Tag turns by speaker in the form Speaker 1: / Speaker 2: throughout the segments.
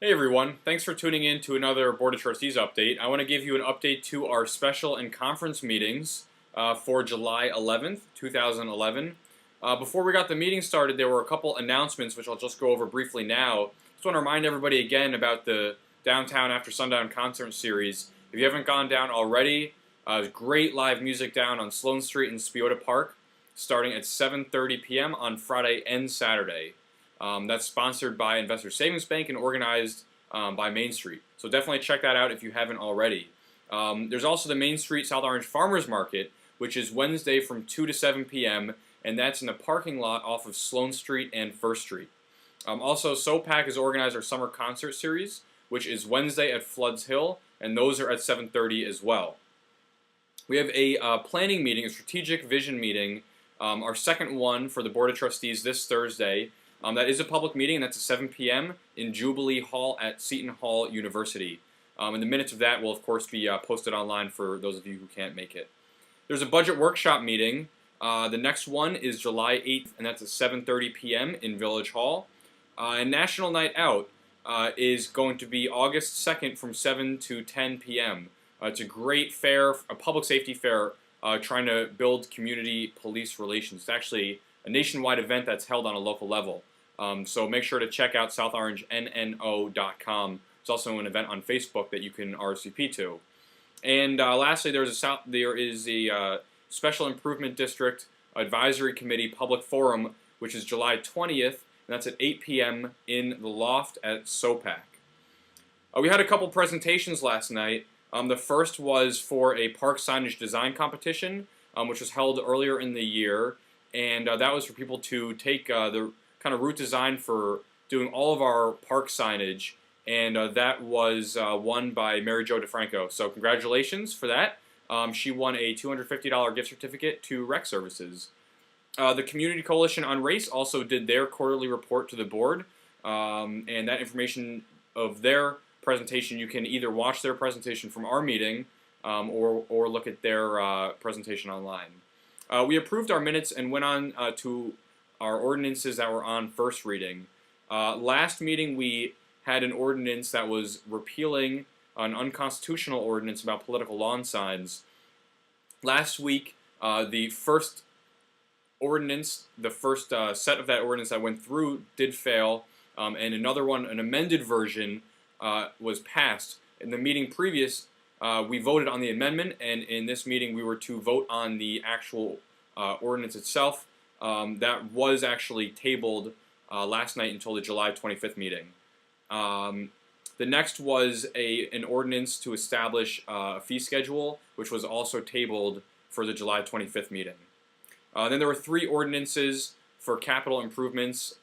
Speaker 1: Hey everyone, thanks for tuning in to another Board of Trustees update. I want to give you an update to our special and conference meetings for July 11th, 2011. Before we got the meeting started, there were a couple announcements which I'll just go over briefly now. Just want to remind everybody again about the Downtown After Sundown concert series. If you haven't gone down already, there's great live music down on Sloane Street in Spiota Park starting at 7:30 p.m. on Friday and Saturday. That's sponsored by Investor Savings Bank and organized by Main Street. So definitely check that out if you haven't already. There's also the Main Street South Orange Farmers Market, which is Wednesday from 2 to 7 p.m., and that's in the parking lot off of Sloane Street and First Street. Also, SOPAC has organized our summer concert series, which is Wednesday at Floods Hill, and those are at 7:30 as well. We have a planning meeting, a strategic vision meeting, our second one for the Board of Trustees this Thursday. That is a public meeting, and that's at 7 p.m. in Jubilee Hall at Seton Hall University. And the minutes of that will, of course, be posted online for those of you who can't make it. There's a budget workshop meeting. The next one is July 8th, and that's at 7:30 p.m. in Village Hall. And National Night Out is going to be August 2nd from 7 to 10 p.m. It's a great fair, a public safety fair, trying to build community police relations. It's actually a nationwide event that's held on a local level. So make sure to check out southorangenno.com. It's also an event on Facebook that you can RSVP to. And lastly, there is a Special Improvement District Advisory Committee Public Forum, which is July 20th, and that's at 8 p.m. in the loft at SOPAC. We had a couple presentations last night. The first was for a park signage design competition, which was held earlier in the year, and that was for people to take the kind of route design for doing all of our park signage, and that was won by Mary Jo DeFranco. So congratulations for that. She won a $250 gift certificate to Rec Services. The Community Coalition on Race also did their quarterly report to the board, and that information of their presentation, you can either watch their presentation from our meeting or look at their presentation online. We approved our minutes and went on to our ordinances that were on first reading. Last meeting we had an ordinance that was repealing an unconstitutional ordinance about political lawn signs. Last week, the first ordinance, the first set of that ordinance that went through did fail, and another one, an amended version, was passed. In the meeting previous, we voted on the amendment, and in this meeting we were to vote on the actual ordinance itself. That was actually tabled last night until the July 25th meeting. The next was an ordinance to establish a fee schedule, which was also tabled for the July 25th meeting. Then there were three ordinances for capital improvements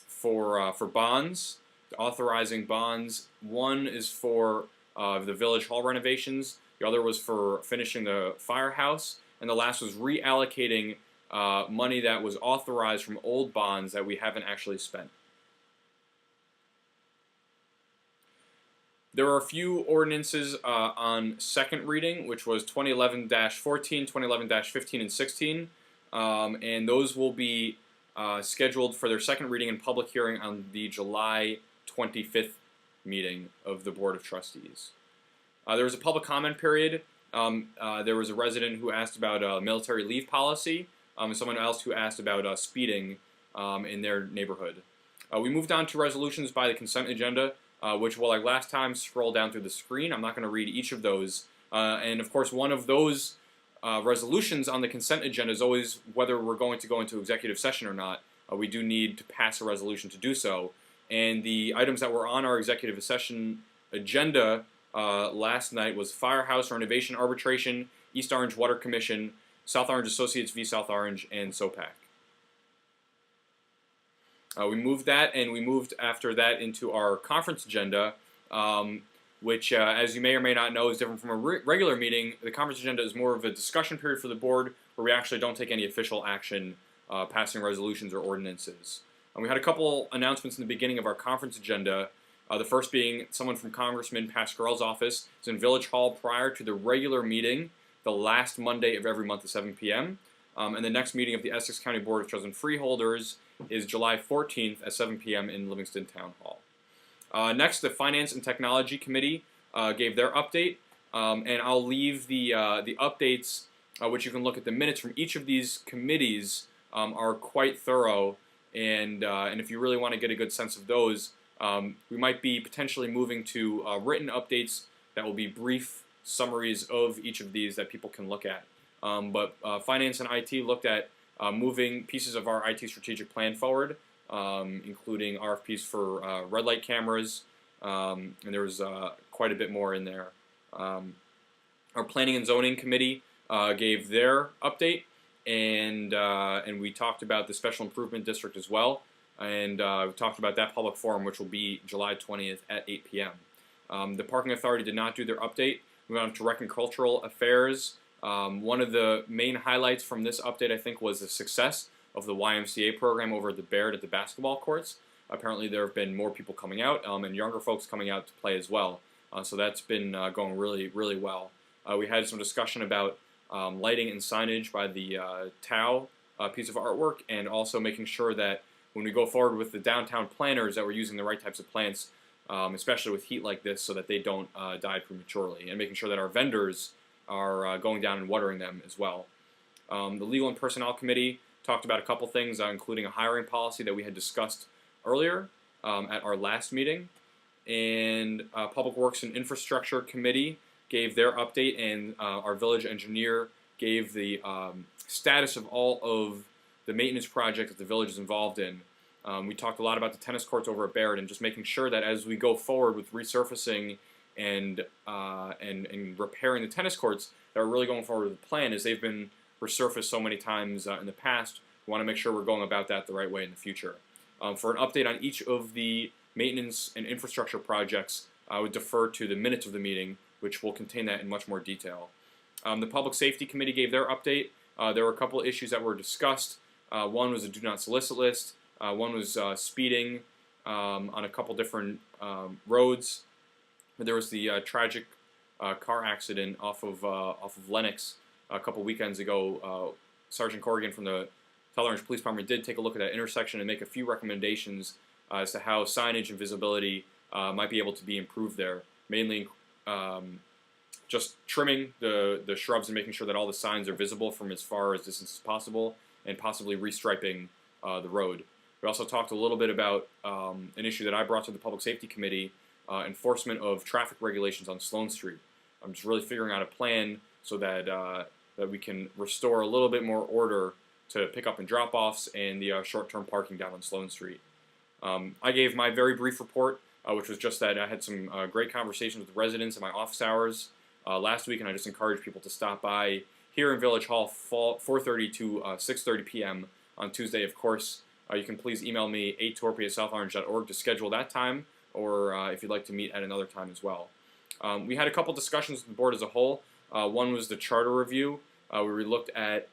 Speaker 1: for bonds, authorizing bonds. One is for the Village Hall renovations. The other was for finishing the firehouse. And the last was reallocating money that was authorized from old bonds that we haven't actually spent. There were a few ordinances on second reading, which was 2011-14, 2011-15, and 16. And those will be scheduled for their second reading and public hearing on the July 25th meeting of the Board of Trustees. There was a public comment period. There was a resident who asked about military leave policy, and someone else who asked about speeding in their neighborhood. We moved on to resolutions by the consent agenda, which will, like last time, scroll down through the screen. I'm not going to read each of those. And of course, one of those resolutions on the consent agenda is always whether we're going to go into executive session or not. We do need to pass a resolution to do so. And the items that were on our executive session agenda last night was Firehouse Renovation Arbitration, East Orange Water Commission, South Orange Associates v. South Orange, and SOPAC. We moved that, and we moved after that into our conference agenda, which, as you may or may not know, is different from a regular meeting. The conference agenda is more of a discussion period for the board, where we actually don't take any official action, passing resolutions or ordinances. And we had a couple announcements in the beginning of our conference agenda. The first being someone from Congressman Pascarell's office is in Village Hall prior to the regular meeting, the last Monday of every month at 7 p.m. And the next meeting of the Essex County Board of Trustees and Freeholders is July 14th at 7 p.m. in Livingston Town Hall. Next, the Finance and Technology Committee gave their update, and I'll leave the updates, which you can look at the minutes from each of these committees, are quite thorough, and if you really want to get a good sense of those, we might be potentially moving to written updates that will be brief summaries of each of these that people can look at. But Finance and IT looked at moving pieces of our IT strategic plan forward, including RFPs for red light cameras, and there was quite a bit more in there. Our Planning and Zoning Committee gave their update, and we talked about the Special Improvement District as well, and we talked about that public forum, which will be July 20th at 8 p.m. The Parking Authority did not do their update. We went on to Rec and Cultural Affairs. One of the main highlights from this update, I think, was the success of the YMCA program over at the Baird at the basketball courts. Apparently there have been more people coming out, and younger folks coming out to play as well. So that's been going really, really well. We had some discussion about lighting and signage by the Tau piece of artwork, and also making sure that when we go forward with the downtown planters that we're using the right types of plants, especially with heat like this, so that they don't die prematurely, and making sure that our vendors are going down and watering them as well. The Legal and Personnel Committee talked about a couple things, including a hiring policy that we had discussed earlier at our last meeting. And Public Works and Infrastructure Committee gave their update, and our village engineer gave the status of all of the maintenance projects that the village is involved in. We talked a lot about the tennis courts over at Baird, and just making sure that as we go forward with resurfacing and repairing the tennis courts, that we're really going forward with the plan, as they've been resurfaced so many times in the past. We want to make sure we're going about that the right way in the future. For an update on each of the maintenance and infrastructure projects, I would defer to the minutes of the meeting, which will contain that in much more detail. The Public Safety Committee gave their update. There were a couple of issues that were discussed. One was a do not solicit list. One was speeding on a couple different roads. There was the tragic car accident off of Lenox a couple weekends ago. Sergeant Corrigan from the South Orange Police Department did take a look at that intersection and make a few recommendations as to how signage and visibility might be able to be improved there. Mainly just trimming the shrubs and making sure that all the signs are visible from as far as distance as possible, and possibly restriping the road. We also talked a little bit about an issue that I brought to the Public Safety Committee, enforcement of traffic regulations on Sloan Street. I'm just really figuring out a plan so that that we can restore a little bit more order to pick-up and drop-offs and the short-term parking down on Sloan Street. I gave my very brief report, which was just that I had some great conversations with residents in my office hours last week, and I just encourage people to stop by here in Village Hall 4:30 to 6:30 p.m. on Tuesday. Of course, you can please email me, torpey@southorange.org, to schedule that time, or if you'd like to meet at another time as well. We had a couple discussions with the board as a whole. One was the charter review, where we looked at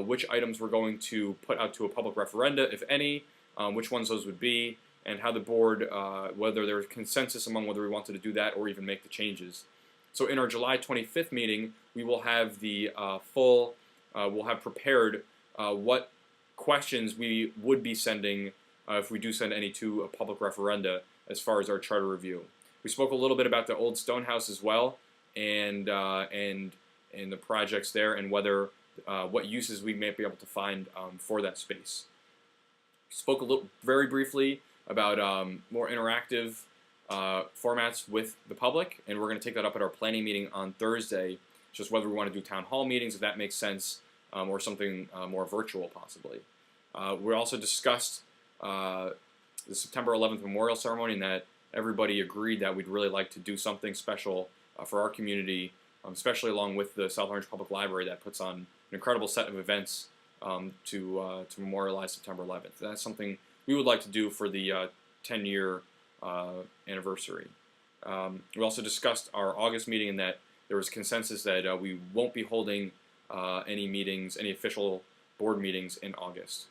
Speaker 1: which items we're going to put out to a public referenda, if any, which ones those would be, and how the board, whether there's consensus among whether we wanted to do that or even make the changes. So in our July 25th meeting, we will have the we'll have prepared what questions we would be sending if we do send any to a public referenda as far as our charter review. We spoke a little bit about the old Stonehouse as well, and the projects there, and whether what uses we may be able to find for that space. We spoke very briefly about more interactive formats with the public, and we're going to take that up at our planning meeting on Thursday, just whether we want to do town hall meetings, if that makes sense, or something more virtual possibly. We also discussed the September 11th memorial ceremony, and that everybody agreed that we'd really like to do something special for our community, especially along with the South Orange Public Library that puts on an incredible set of events to memorialize September 11th. That's something we would like to do for the 10-year anniversary. We also discussed our August meeting, and that there was consensus that we won't be holding any meetings, any official board meetings in August.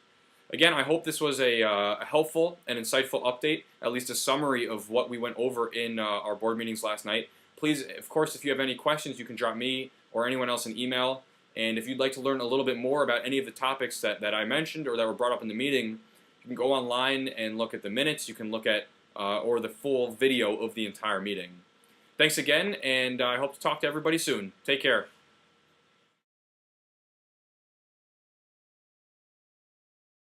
Speaker 1: Again, I hope this was a helpful and insightful update, at least a summary of what we went over in our board meetings last night. Please, of course, if you have any questions, you can drop me or anyone else an email. And if you'd like to learn a little bit more about any of the topics that I mentioned or that were brought up in the meeting, you can go online and look at the minutes. You can look at or the full video of the entire meeting. Thanks again, and I hope to talk to everybody soon. Take care.